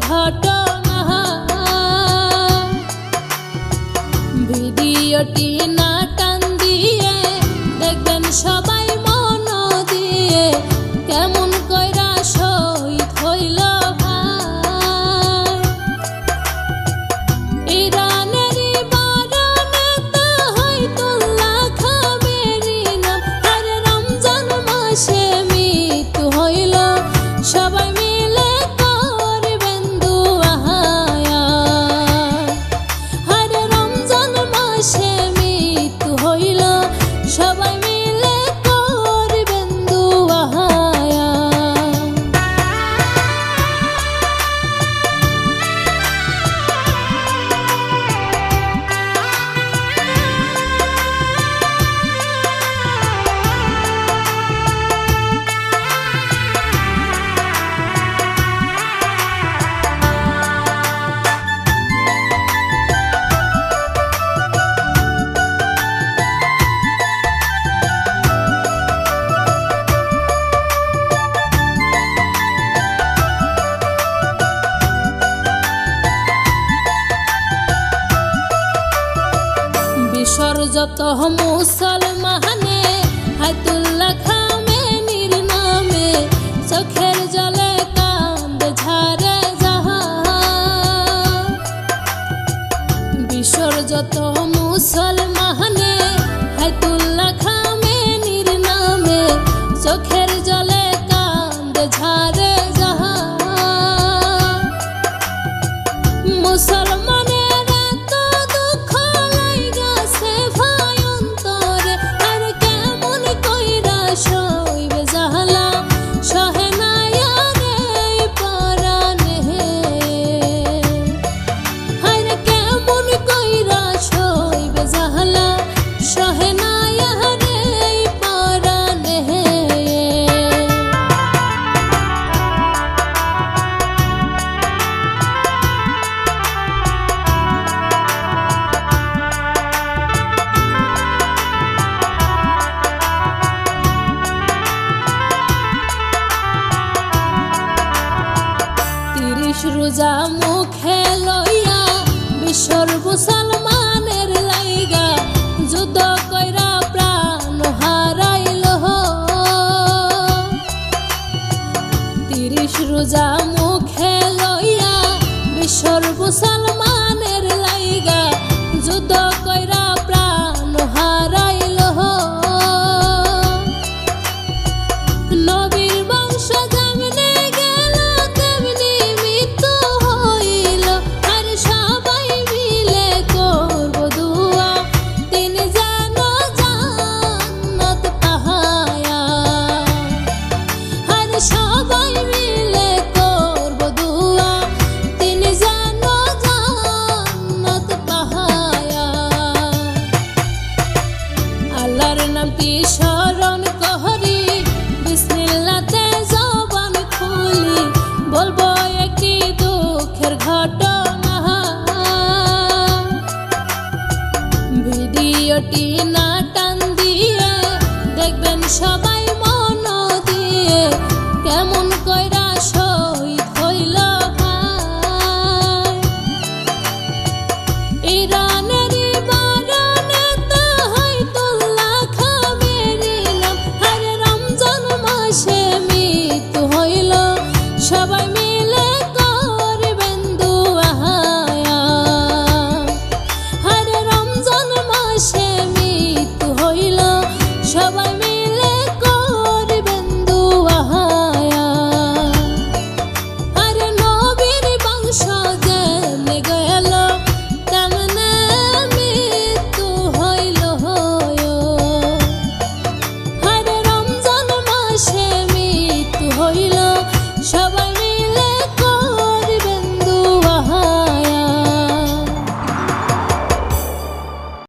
ঘটনা। ভিডিওটি না টান দিয়ে দেখবেন সবাই মন দিয়ে, কেমন কইরা শহীদ হইল ভাই। ইরানেরই বড় নেতা হয়তুল্লাহ খামেনি নাম, আর রমজান মাসে মৃত্যু হইল, সবাই মিলে করবেন দুআ। আর রমজান মাসে মৃত্যু হইল, সবাই মিলে করবেন দুআ। বিশ্বর যত মুসলমানে আয়াতুল্লাহ খামেনির নামে চোখের জলে কান্দে ঝারে জাহান। বিশ্বর যত মুসলমানে আয়াতুল্লাহ খামেনির নামে চোখের জলে কান্দে ঝারে জাহান। মুসলমানের এত দুঃখ লাইগাছে ভাই অন্তরে, আর কেমন কইরা সইবে জাহালা, সহে না আর এই পরাণে। আর কেমন কইরা সইবে জাহালা, সহে না আর এই পরাণে। রোজা মুখে লইয়া বিশ্বর মুসলমানের লাইগা যুদ্ধ কইরা প্রাণ হারাইল। 30 রোজা মুখে লইয়া বিশ্বর মুসলমানের লাইগা যুদ্ধ কইরা প্রাণ হারাইল। নবীর বংশ যেমনে গেল তেমনি মৃত্যু হইল, আর সবাই মিলে করব দুআ, তিনি যেন জান্নাত পাহায়া। আর সবাই মিলে করব দুআ, তিনি যেন জান্নাত পাহায়া। আল্লাহর নামটি স্মরণ করি, বিসমিল্লাতে জবান খুলি, বলবো একটি দুঃখের ঘটনা। ভিডিওটি না টান দিয়ে দেখবেন সবাই মন দিয়ে, কেমন কইরা